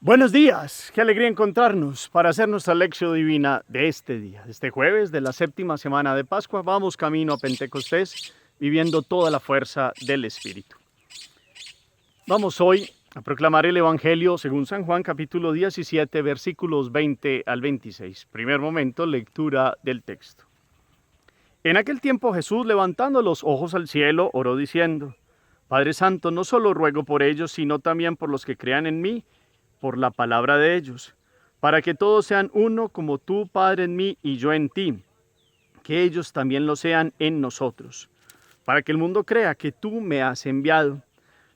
Buenos días, qué alegría encontrarnos para hacer nuestra lección divina de este día, de este jueves de la séptima semana de Pascua. Vamos camino a Pentecostés, viviendo toda la fuerza del Espíritu. Vamos hoy a proclamar el Evangelio según San Juan, capítulo 17, versículos 20 al 26. Primer momento, lectura del texto. En aquel tiempo Jesús, levantando los ojos al cielo, oró diciendo: Padre Santo, no solo ruego por ellos, sino también por los que crean en mí, por la palabra de ellos, para que todos sean uno como tú, Padre, en mí y yo en ti, que ellos también lo sean en nosotros, para que el mundo crea que tú me has enviado.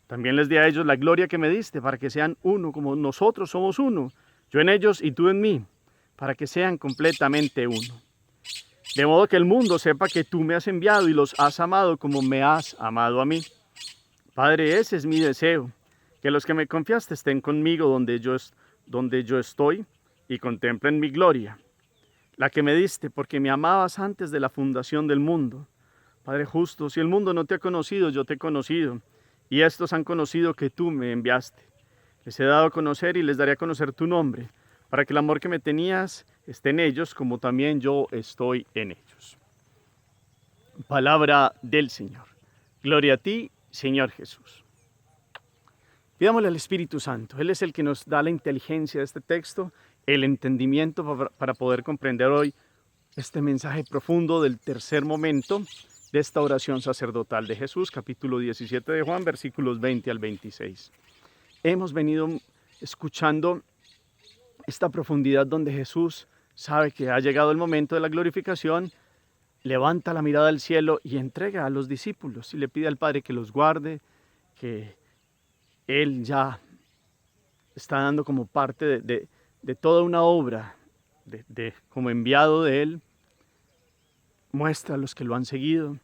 También les di a ellos la gloria que me diste, para que sean uno como nosotros somos uno, yo en ellos y tú en mí, para que sean completamente uno. De modo que el mundo sepa que tú me has enviado y los has amado como me has amado a mí. Padre, ese es mi deseo, que los que me confiaste estén conmigo donde yo estoy y contemplen mi gloria, la que me diste porque me amabas antes de la fundación del mundo. Padre justo, si el mundo no te ha conocido, yo te he conocido, y estos han conocido que tú me enviaste. Les he dado a conocer y les daré a conocer tu nombre, para que el amor que me tenías esté en ellos, como también yo estoy en ellos. Palabra del Señor. Gloria a ti, Señor Jesús. Pidámosle al Espíritu Santo. Él es el que nos da la inteligencia de este texto, el entendimiento para poder comprender hoy este mensaje profundo del tercer momento de esta oración sacerdotal de Jesús, capítulo 17 de Juan, versículos 20 al 26. Hemos venido escuchando esta profundidad donde Jesús sabe que ha llegado el momento de la glorificación, levanta la mirada al cielo y entrega a los discípulos y le pide al Padre que los guarde, que Él ya está dando como parte de toda una obra, como enviado de Él, muestra a los que lo han seguido,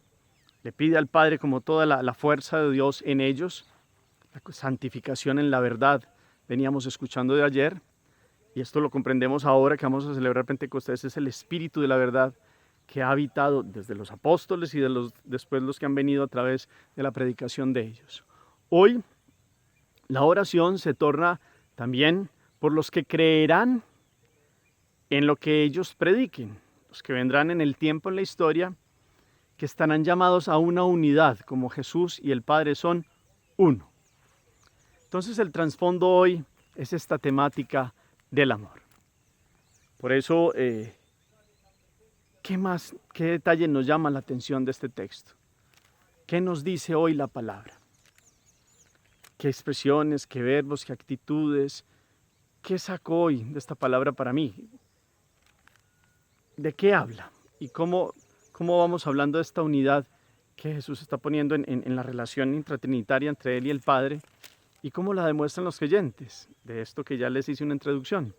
le pide al Padre como toda la fuerza de Dios en ellos, la santificación en la verdad. Veníamos escuchando de ayer, y esto lo comprendemos ahora que vamos a celebrar Pentecostés, es el Espíritu de la verdad que ha habitado desde los apóstoles y después los que han venido a través de la predicación de ellos. Hoy la oración se torna también por los que creerán en lo que ellos prediquen, los que vendrán en el tiempo, en la historia, que estarán llamados a una unidad, como Jesús y el Padre son uno. Entonces el trasfondo hoy es esta temática del amor. Por eso, ¿qué detalle nos llama la atención de este texto? ¿Qué nos dice hoy la palabra? ¿Qué expresiones, qué verbos, qué actitudes? ¿Qué sacó hoy de esta palabra para mí? ¿De qué habla? ¿Y cómo vamos hablando de esta unidad que Jesús está poniendo en la relación intratrinitaria entre Él y el Padre? ¿Y cómo la demuestran los creyentes? De esto que ya les hice una introducción.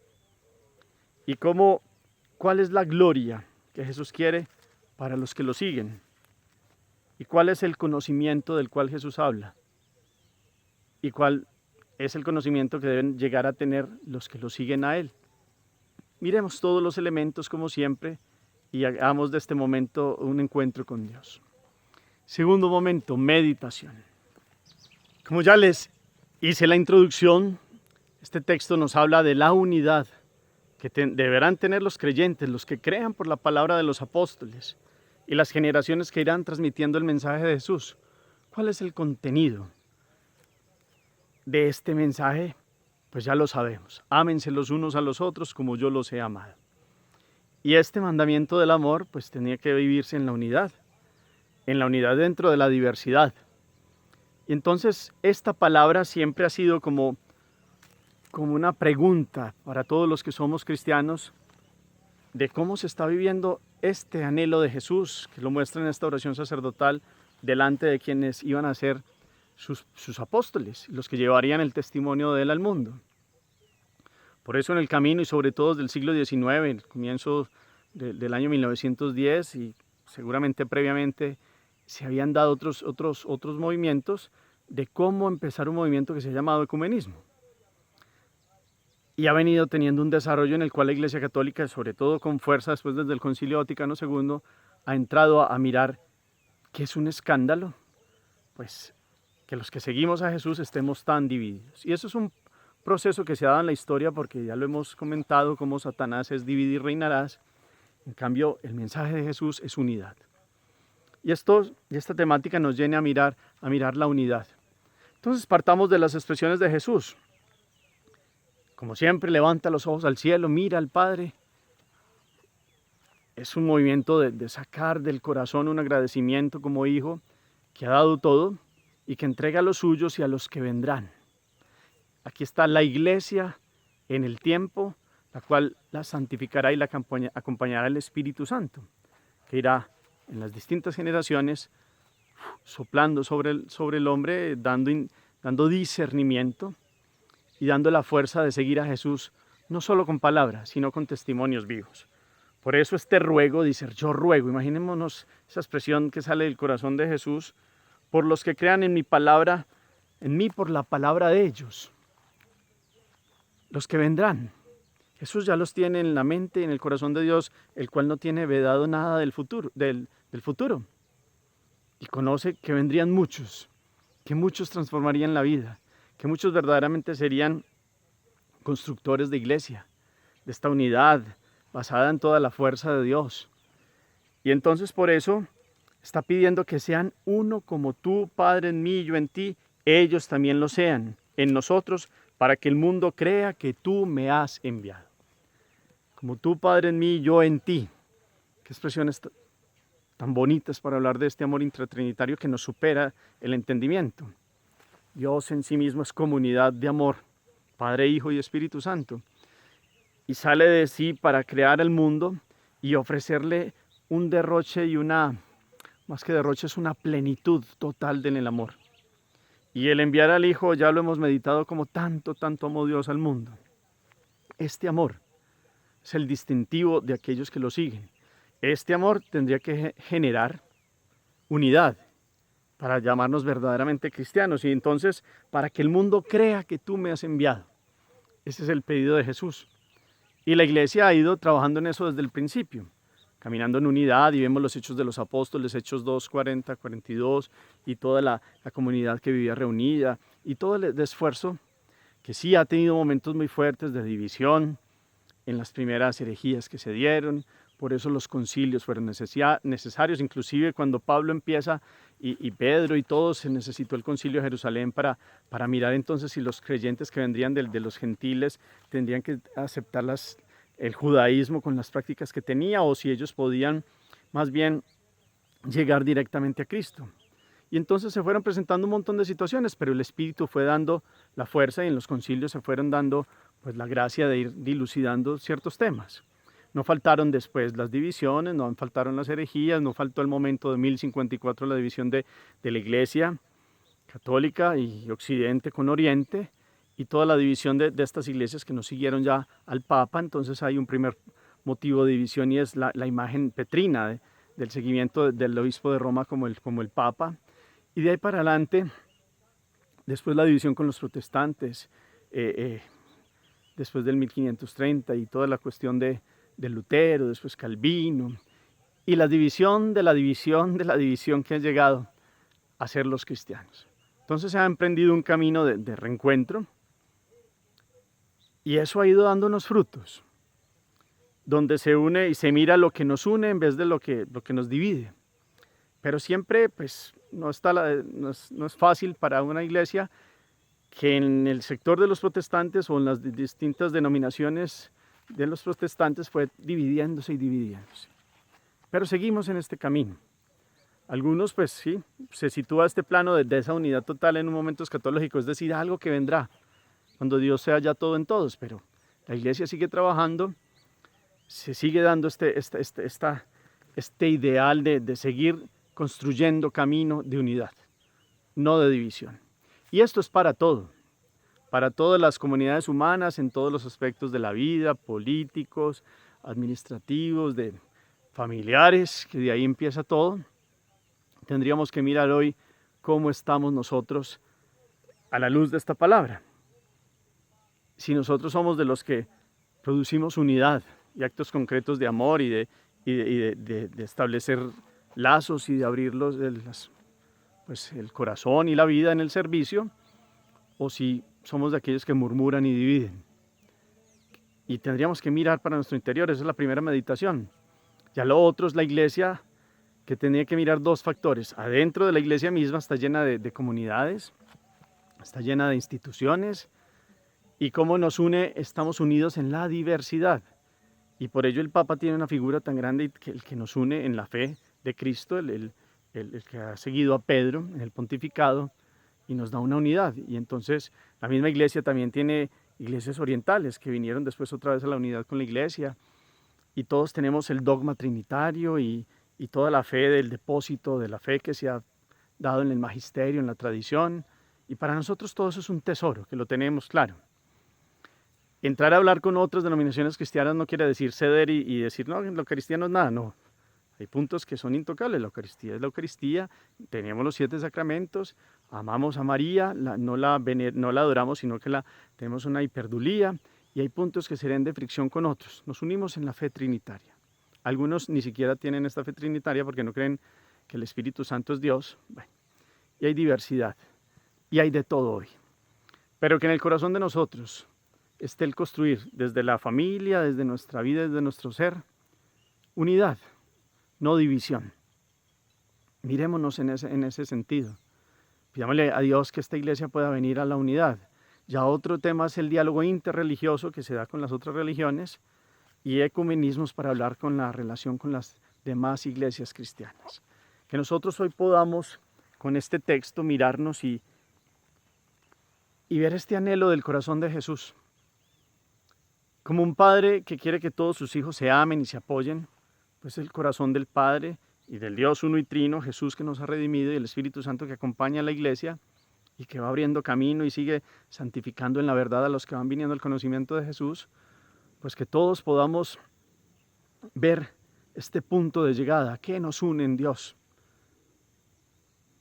¿Y cuál es la gloria que Jesús quiere para los que lo siguen? ¿Y cuál es el conocimiento del cual Jesús habla? ¿Y cuál es el conocimiento que deben llegar a tener los que lo siguen a Él? Miremos todos los elementos como siempre y hagamos de este momento un encuentro con Dios. Segundo momento, meditación. Como ya les hice la introducción, este texto nos habla de la unidad que deberán tener los creyentes, los que crean por la palabra de los apóstoles y las generaciones que irán transmitiendo el mensaje de Jesús. ¿Cuál es el contenido de este mensaje? Pues ya lo sabemos. Ámense los unos a los otros como yo los he amado. Y este mandamiento del amor pues tenía que vivirse en la unidad dentro de la diversidad. Y entonces esta palabra siempre ha sido como una pregunta para todos los que somos cristianos de cómo se está viviendo este anhelo de Jesús, que lo muestra en esta oración sacerdotal delante de quienes iban a ser sus apóstoles, los que llevarían el testimonio de Él al mundo. Por eso en el camino y sobre todo desde el siglo XIX, el comienzo del año 1910 y seguramente previamente se habían dado otros movimientos de cómo empezar un movimiento que se ha llamado ecumenismo. Y ha venido teniendo un desarrollo en el cual la Iglesia Católica, sobre todo con fuerza después desde el Concilio Vaticano II, ha entrado a mirar que es un escándalo, pues que los que seguimos a Jesús estemos tan divididos. Y eso es un proceso que se ha dado en la historia, porque ya lo hemos comentado, cómo Satanás es divide y reinarás. En cambio, el mensaje de Jesús es unidad. Y esta temática nos llena a mirar la unidad. Entonces partamos de las expresiones de Jesús. Como siempre, levanta los ojos al cielo, mira al Padre. Es un movimiento de sacar del corazón un agradecimiento como hijo que ha dado todo y que entrega a los suyos y a los que vendrán. Aquí está la iglesia en el tiempo, la cual la santificará y la acompañará el Espíritu Santo, que irá en las distintas generaciones soplando sobre el hombre, dando discernimiento y dando la fuerza de seguir a Jesús, no solo con palabras, sino con testimonios vivos. Por eso este ruego, dice, yo ruego, imaginémonos esa expresión que sale del corazón de Jesús, por los que crean en mi palabra, en mí por la palabra de ellos, los que vendrán. Jesús ya los tiene en la mente, en el corazón de Dios, el cual no tiene vedado nada del futuro. Y conoce que vendrían muchos, que muchos transformarían la vida, que muchos verdaderamente serían constructores de iglesia, de esta unidad basada en toda la fuerza de Dios. Y entonces por eso está pidiendo que sean uno como tú, Padre, en mí y yo en ti, ellos también lo sean en nosotros, para que el mundo crea que tú me has enviado. Como tú, Padre, en mí y yo en ti. Qué expresiones tan bonitas para hablar de este amor intratrinitario que nos supera el entendimiento. Dios en sí mismo es comunidad de amor, Padre, Hijo y Espíritu Santo. Y sale de sí para crear el mundo y ofrecerle un derroche y más que derroche, es una plenitud total en el amor. Y el enviar al Hijo ya lo hemos meditado como tanto amó Dios al mundo. Este amor es el distintivo de aquellos que lo siguen. Este amor tendría que generar unidad para llamarnos verdaderamente cristianos y entonces para que el mundo crea que tú me has enviado. Ese es el pedido de Jesús. Y la iglesia ha ido trabajando en eso desde el principio, caminando en unidad, y vemos los Hechos de los Apóstoles, Hechos 2, 40, 42, y toda la comunidad que vivía reunida, y todo el esfuerzo que sí ha tenido momentos muy fuertes de división en las primeras herejías que se dieron. Por eso los concilios fueron necesarios, inclusive cuando Pablo empieza y Pedro y todos, se necesitó el concilio de Jerusalén para mirar entonces si los creyentes que vendrían de los gentiles tendrían que aceptar el judaísmo con las prácticas que tenía, o si ellos podían más bien llegar directamente a Cristo. Y entonces se fueron presentando un montón de situaciones, pero el Espíritu fue dando la fuerza y en los concilios se fueron dando pues la gracia de ir dilucidando ciertos temas. No faltaron después las divisiones, no faltaron las herejías, no faltó el momento de 1054, la división de la Iglesia católica y Occidente con Oriente, y toda la división de estas iglesias que no siguieron ya al Papa. Entonces hay un primer motivo de división y es la imagen petrina del seguimiento del obispo de Roma como el Papa. Y de ahí para adelante, después la división con los protestantes, después del 1530 y toda la cuestión de Lutero, después Calvino, y la división de la división de la división que han llegado a ser los cristianos. Entonces se ha emprendido un camino de reencuentro y eso ha ido dando unos frutos, donde se une y se mira lo que nos une en vez de lo que nos divide. Pero siempre pues no es fácil para una iglesia que en el sector de los protestantes o en las distintas denominaciones de los protestantes fue dividiéndose y dividiéndose. Pero seguimos en este camino. Algunos pues sí, se sitúa este plano de esa unidad total en un momento escatológico, es decir, algo que vendrá cuando Dios sea ya todo en todos, pero la iglesia sigue trabajando, se sigue dando este ideal de seguir construyendo camino de unidad, no de división. Y esto es para todas las comunidades humanas, en todos los aspectos de la vida, políticos, administrativos, de familiares, que de ahí empieza todo. Tendríamos que mirar hoy cómo estamos nosotros a la luz de esta palabra. Si nosotros somos de los que producimos unidad y actos concretos de amor y de establecer lazos y de abrirlos el corazón y la vida en el servicio, o si somos de aquellos que murmuran y dividen. Y tendríamos que mirar para nuestro interior, esa es la primera meditación. Ya lo otro es la iglesia, que tenía que mirar dos factores. Adentro de la iglesia misma está llena de comunidades, está llena de instituciones, y cómo nos une, estamos unidos en la diversidad. Y por ello el Papa tiene una figura tan grande, que el que nos une en la fe de Cristo, el que ha seguido a Pedro en el pontificado, y nos da una unidad. Y entonces la misma iglesia también tiene iglesias orientales que vinieron después otra vez a la unidad con la iglesia, y todos tenemos el dogma trinitario y toda la fe del depósito de la fe que se ha dado en el magisterio, en la tradición, y para nosotros todo eso es un tesoro, que lo tenemos claro. Entrar a hablar con otras denominaciones cristianas no quiere decir ceder y decir, no, la Eucaristía no es nada, no. Hay puntos que son intocables, la Eucaristía es la Eucaristía, tenemos los 7 sacramentos, amamos a María, no la adoramos, sino que tenemos una hiperdulía, y hay puntos que serían de fricción con otros. Nos unimos en la fe trinitaria. Algunos ni siquiera tienen esta fe trinitaria porque no creen que el Espíritu Santo es Dios. Bueno, y hay diversidad, y hay de todo hoy. Pero que en el corazón de nosotros esté el construir desde la familia, desde nuestra vida, desde nuestro ser, unidad, no división. Mirémonos en ese sentido. Pidámosle a Dios que esta iglesia pueda venir a la unidad. Ya otro tema es el diálogo interreligioso que se da con las otras religiones, y ecumenismos para hablar con la relación con las demás iglesias cristianas. Que nosotros hoy podamos con este texto mirarnos y ver este anhelo del corazón de Jesús. Como un padre que quiere que todos sus hijos se amen y se apoyen, pues el corazón del Padre y del Dios uno y trino, Jesús que nos ha redimido, y el Espíritu Santo que acompaña a la iglesia y que va abriendo camino y sigue santificando en la verdad a los que van viniendo al conocimiento de Jesús, pues que todos podamos ver este punto de llegada. ¿Qué nos une en Dios?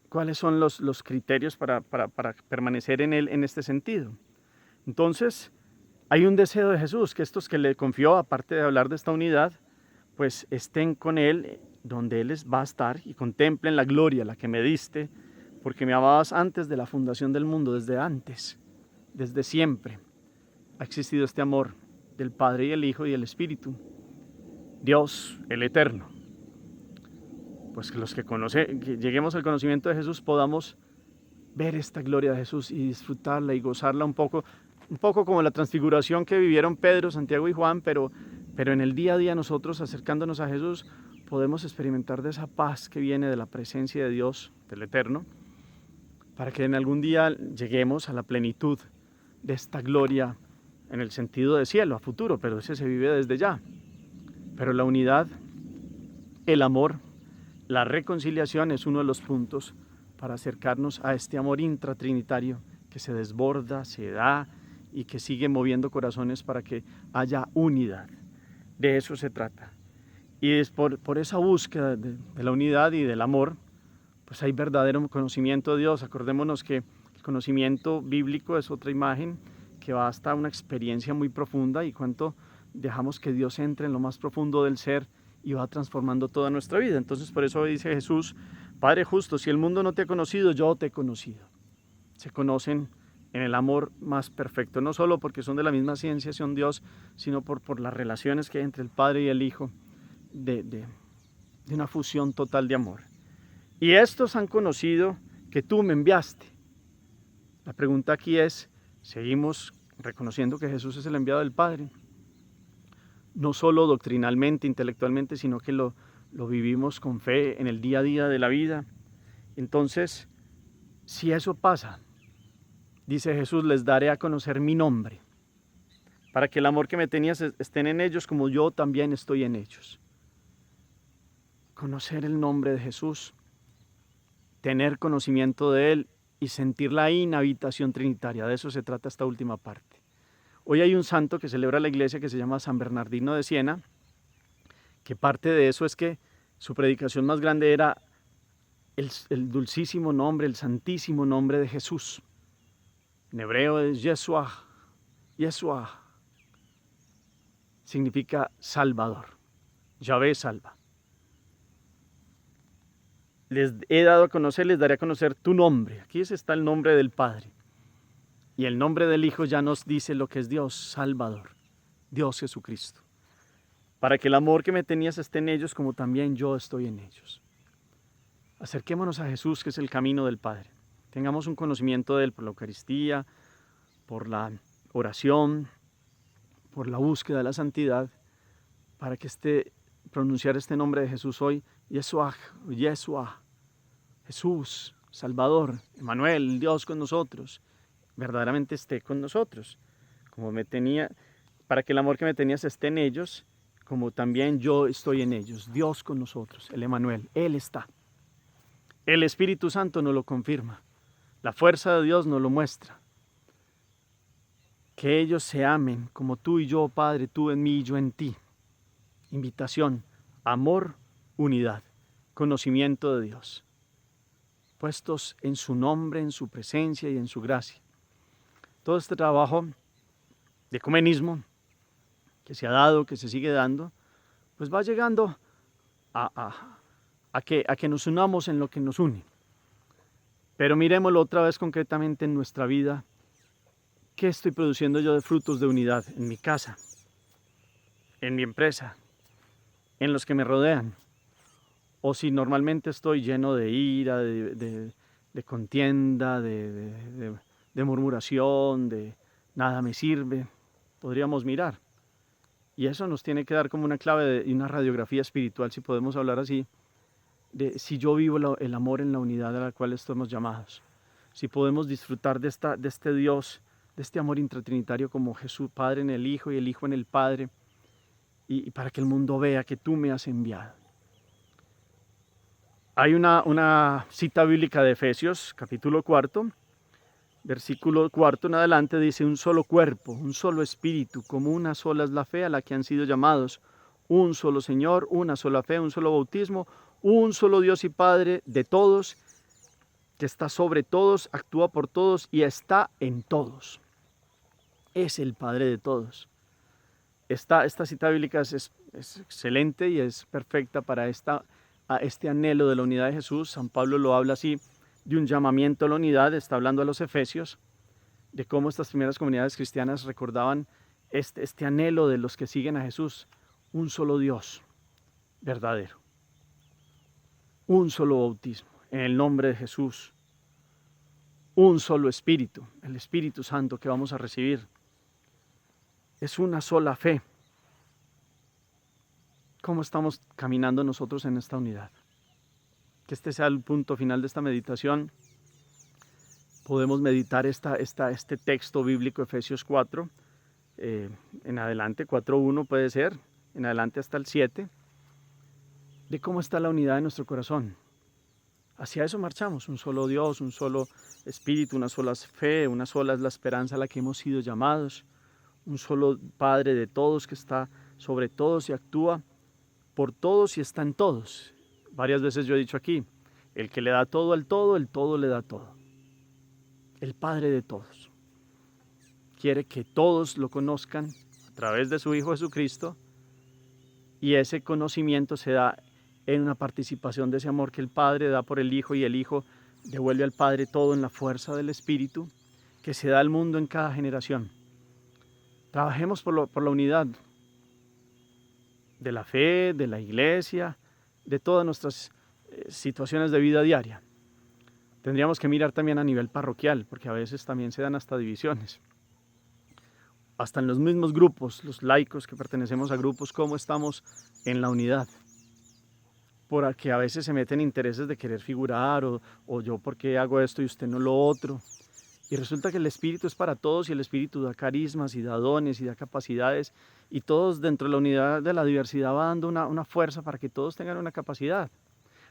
¿Cuáles son los criterios para permanecer en Él en este sentido? Entonces, hay un deseo de Jesús, que estos que le confió, aparte de hablar de esta unidad, pues estén con Él donde Él va a estar y contemplen la gloria, la que me diste, porque me amabas antes de la fundación del mundo, desde antes, desde siempre. Ha existido este amor del Padre y el Hijo y el Espíritu, Dios el Eterno. Pues que los que lleguemos al conocimiento de Jesús podamos ver esta gloria de Jesús y disfrutarla y gozarla un poco como la transfiguración que vivieron Pedro, Santiago y Juan, pero en el día a día nosotros, acercándonos a Jesús, podemos experimentar de esa paz que viene de la presencia de Dios, del Eterno, para que en algún día lleguemos a la plenitud de esta gloria en el sentido de cielo, a futuro, pero ese se vive desde ya. Pero la unidad, el amor, la reconciliación es uno de los puntos para acercarnos a este amor intratrinitario que se desborda, se da y que sigue moviendo corazones para que haya unidad. De eso se trata. Y es por esa búsqueda de la unidad y del amor, pues hay verdadero conocimiento de Dios. Acordémonos que el conocimiento bíblico es otra imagen que va hasta una experiencia muy profunda, y cuánto dejamos que Dios entre en lo más profundo del ser y va transformando toda nuestra vida. Entonces por eso dice Jesús, Padre justo, si el mundo no te ha conocido, yo te he conocido. Se conocen en el amor más perfecto, no solo porque son de la misma ciencia, son Dios, sino por las relaciones que hay entre el Padre y el Hijo, de una fusión total de amor. Y estos han conocido que tú me enviaste. La pregunta aquí es, ¿seguimos reconociendo que Jesús es el enviado del Padre? No solo doctrinalmente, intelectualmente, sino que lo vivimos con fe en el día a día de la vida. Entonces, si eso pasa, dice Jesús, les daré a conocer mi nombre, para que el amor que me tenías estén en ellos como yo también estoy en ellos. Conocer el nombre de Jesús, tener conocimiento de Él y sentir la inhabitación trinitaria. De eso se trata esta última parte. Hoy hay un santo que celebra la iglesia que se llama San Bernardino de Siena, que parte de eso es que su predicación más grande era el dulcísimo nombre, el santísimo nombre de Jesús. En hebreo es Yeshua. Yeshua significa Salvador. Yahvé salva. Les he dado a conocer, les daré a conocer tu nombre. Aquí está el nombre del Padre. Y el nombre del Hijo ya nos dice lo que es Dios, Salvador, Dios Jesucristo. Para que el amor que me tenías esté en ellos como también yo estoy en ellos. Acerquémonos a Jesús, que es el camino del Padre. Tengamos un conocimiento de Él por la Eucaristía, por la oración, por la búsqueda de la santidad, para que pronunciar este nombre de Jesús hoy, Yeshua, Yeshua, Jesús, Salvador, Emmanuel, Dios con nosotros, verdaderamente esté con nosotros, para que el amor que me tenías esté en ellos, como también yo estoy en ellos, Dios con nosotros, el Emmanuel, Él está. El Espíritu Santo nos lo confirma, la fuerza de Dios nos lo muestra. Que ellos se amen como tú y yo, Padre, tú en mí y yo en ti. Invitación, amor, unidad, conocimiento de Dios. Puestos en su nombre, en su presencia y en su gracia. Todo este trabajo de ecumenismo que se ha dado, que se sigue dando, pues va llegando a que nos unamos en lo que nos une. Pero miremoslo otra vez concretamente en nuestra vida. ¿Qué estoy produciendo yo de frutos de unidad en mi casa, en mi empresa, en los que me rodean? O si normalmente estoy lleno de ira, de contienda, de murmuración, de nada me sirve, podríamos mirar. Y eso nos tiene que dar como una clave y una radiografía espiritual, si podemos hablar así, de si yo vivo el amor en la unidad a la cual estamos llamados. Si podemos disfrutar de este Dios, de este amor intratrinitario como Jesús, Padre en el Hijo y el Hijo en el Padre, y para que el mundo vea que tú me has enviado. Hay una cita bíblica de Efesios, capítulo 4, versículo 4 en adelante, dice: un solo cuerpo, un solo espíritu, como una sola es la fe a la que han sido llamados, un solo Señor, una sola fe, un solo bautismo, un solo Dios y Padre de todos, que está sobre todos, actúa por todos y está en todos. Es el Padre de todos. Esta cita bíblica es excelente y es perfecta para este anhelo de la unidad de Jesús. San Pablo lo habla así, de un llamamiento a la unidad. Está hablando a los efesios, de cómo estas primeras comunidades cristianas recordaban este anhelo de los que siguen a Jesús. Un solo Dios verdadero. Un solo bautismo en el nombre de Jesús. Un solo Espíritu, el Espíritu Santo que vamos a recibir. Es una sola fe. ¿Cómo estamos caminando nosotros en esta unidad? Que este sea el punto final de esta meditación. Podemos meditar este texto bíblico, Efesios 4, en adelante, 4.1 puede ser, en adelante hasta el 7, de cómo está la unidad de nuestro corazón. Hacia eso marchamos, un solo Dios, un solo Espíritu, una sola fe, una sola es la esperanza a la que hemos sido llamados, un solo Padre de todos que está sobre todos y actúa por todos y está en todos. Varias veces yo he dicho aquí, el que le da todo al todo, el todo le da todo. El Padre de todos. Quiere que todos lo conozcan a través de su Hijo Jesucristo, y ese conocimiento se da en una participación de ese amor que el Padre da por el Hijo, y el Hijo devuelve al Padre todo en la fuerza del Espíritu que se da al mundo en cada generación. Trabajemos por la unidad de la fe, de la iglesia, de todas nuestras situaciones de vida diaria. Tendríamos que mirar también a nivel parroquial, porque a veces también se dan hasta divisiones. Hasta en los mismos grupos, los laicos que pertenecemos a grupos, cómo estamos en la unidad. Porque a veces se meten intereses de querer figurar, o yo por qué hago esto y usted no lo otro. Y resulta que el Espíritu es para todos, y el Espíritu da carismas y da dones y da capacidades, y todos dentro de la unidad de la diversidad va dando una fuerza para que todos tengan una capacidad.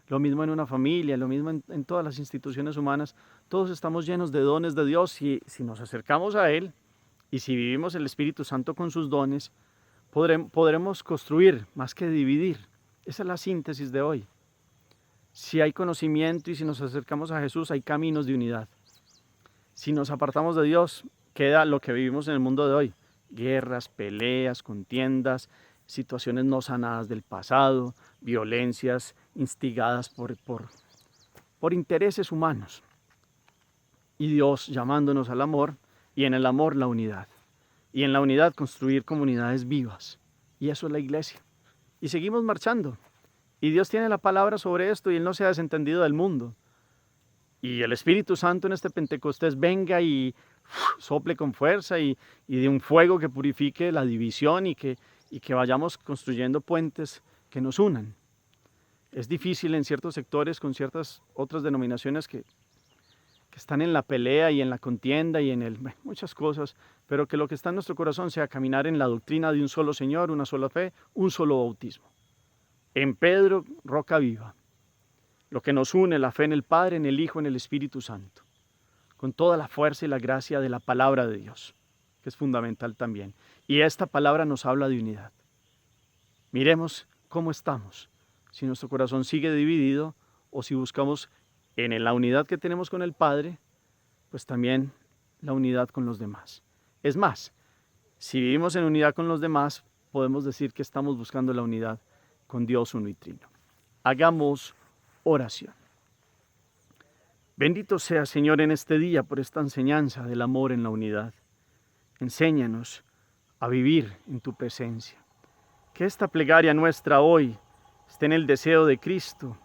Lo mismo en una familia, lo mismo en todas las instituciones humanas. Todos estamos llenos de dones de Dios, y si nos acercamos a Él y si vivimos el Espíritu Santo con sus dones, podremos construir más que dividir. Esa es la síntesis de hoy. Si hay conocimiento y si nos acercamos a Jesús, hay caminos de unidad. Si nos apartamos de Dios, queda lo que vivimos en el mundo de hoy: guerras, peleas, contiendas, situaciones no sanadas del pasado, violencias instigadas por intereses humanos. Y Dios, llamándonos al amor, y en el amor la unidad. Y en la unidad construir comunidades vivas. Y eso es la iglesia. Y seguimos marchando. Y Dios tiene la palabra sobre esto y Él no se ha desentendido del mundo. Y el Espíritu Santo en este Pentecostés venga y sople con fuerza y de un fuego que purifique la división y que vayamos construyendo puentes que nos unan. Es difícil en ciertos sectores con ciertas otras denominaciones que están en la pelea y en la contienda y muchas cosas, pero que lo que está en nuestro corazón sea caminar en la doctrina de un solo Señor, una sola fe, un solo bautismo. En Pedro, roca viva. Lo que nos une, la fe en el Padre, en el Hijo, en el Espíritu Santo. Con toda la fuerza y la gracia de la palabra de Dios, que es fundamental también. Y esta palabra nos habla de unidad. Miremos cómo estamos. Si nuestro corazón sigue dividido o si buscamos en la unidad que tenemos con el Padre, pues también la unidad con los demás. Es más, si vivimos en unidad con los demás, podemos decir que estamos buscando la unidad con Dios uno y trino. Hagamos oración. Bendito sea, Señor, en este día por esta enseñanza del amor en la unidad. Enséñanos a vivir en tu presencia. Que esta plegaria nuestra hoy esté en el deseo de Cristo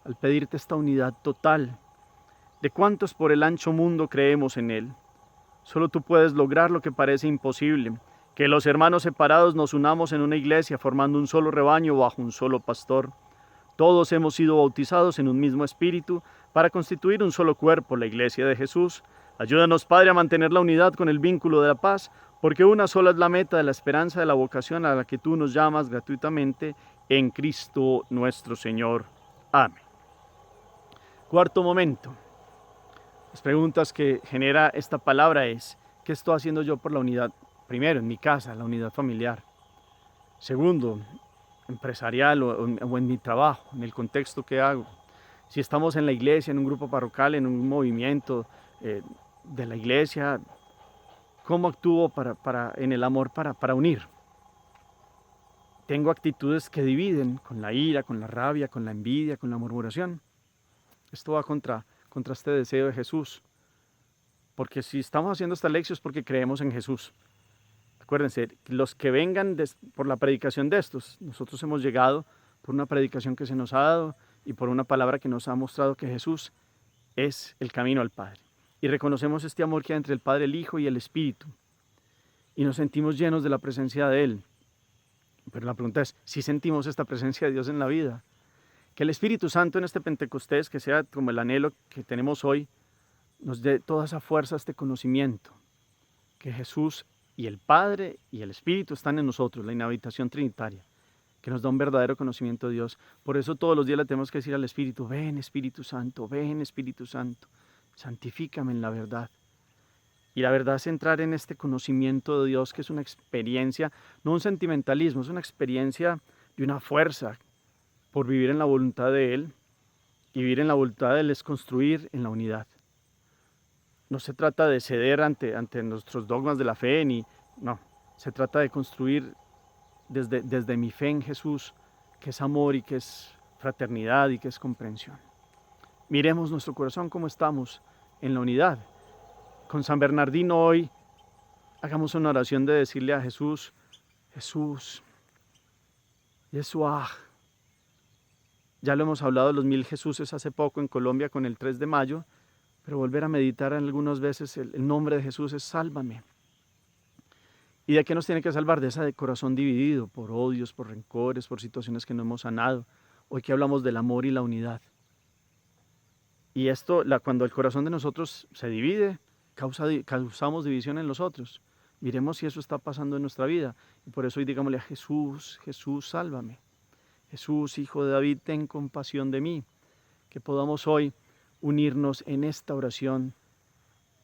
al pedirte esta unidad total. ¿De cuántos por el ancho mundo creemos en Él? Solo tú puedes lograr lo que parece imposible, que los hermanos separados nos unamos en una iglesia formando un solo rebaño bajo un solo pastor. Todos hemos sido bautizados en un mismo espíritu para constituir un solo cuerpo, la iglesia de Jesús. Ayúdanos, Padre, a mantener la unidad con el vínculo de la paz, porque una sola es la meta de la esperanza de la vocación a la que tú nos llamas gratuitamente en Cristo nuestro Señor. Amén. Cuarto momento. Las preguntas que genera esta palabra es, ¿qué estoy haciendo yo por la unidad? Primero, en mi casa, la unidad familiar. Segundo, empresarial o en mi trabajo, en el contexto que hago. Si estamos en la iglesia, en un grupo parroquial, en un movimiento de la iglesia, ¿cómo actúo en el amor para unir? Tengo actitudes que dividen con la ira, con la rabia, con la envidia, con la murmuración. Esto va contra este deseo de Jesús. Porque si estamos haciendo esta lección es porque creemos en Jesús. Acuérdense, los que vengan por la predicación de estos, nosotros hemos llegado por una predicación que se nos ha dado y por una palabra que nos ha mostrado que Jesús es el camino al Padre. Y reconocemos este amor que hay entre el Padre, el Hijo y el Espíritu. Y nos sentimos llenos de la presencia de Él. Pero la pregunta es, ¿si sentimos esta presencia de Dios en la vida? Que el Espíritu Santo en este Pentecostés, que sea como el anhelo que tenemos hoy, nos dé toda esa fuerza, este conocimiento, que Jesús y el Padre y el Espíritu están en nosotros, la inhabitación trinitaria, que nos da un verdadero conocimiento de Dios. Por eso todos los días le tenemos que decir al Espíritu, ven Espíritu Santo, santifícame en la verdad. Y la verdad es entrar en este conocimiento de Dios, que es una experiencia, no un sentimentalismo, es una experiencia de una fuerza por vivir en la voluntad de Él. Y vivir en la voluntad de Él es construir en la unidad. No se trata de ceder ante nuestros dogmas de la fe, no. Se trata de construir desde mi fe en Jesús, que es amor y que es fraternidad y que es comprensión. Miremos nuestro corazón cómo estamos en la unidad. Con San Bernardino hoy hagamos una oración de decirle a Jesús, Yeshua. Ya lo hemos hablado de los 1000 Jesuses hace poco en Colombia con el 3 de mayo, pero volver a meditar algunas veces el nombre de Jesús es sálvame. ¿Y de qué nos tiene que salvar? De ese corazón dividido por odios, por rencores, por situaciones que no hemos sanado. Hoy que hablamos del amor y la unidad. Y esto, cuando el corazón de nosotros se divide, causamos división en los otros. Miremos si eso está pasando en nuestra vida. Y por eso hoy digámosle a Jesús, sálvame. Jesús, Hijo de David, ten compasión de mí. Que podamos hoy unirnos en esta oración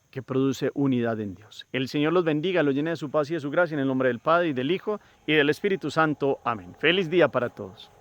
que produce unidad en Dios. El Señor los bendiga, los llene de su paz y de su gracia en el nombre del Padre y del Hijo y del Espíritu Santo. Amén. Feliz día para todos.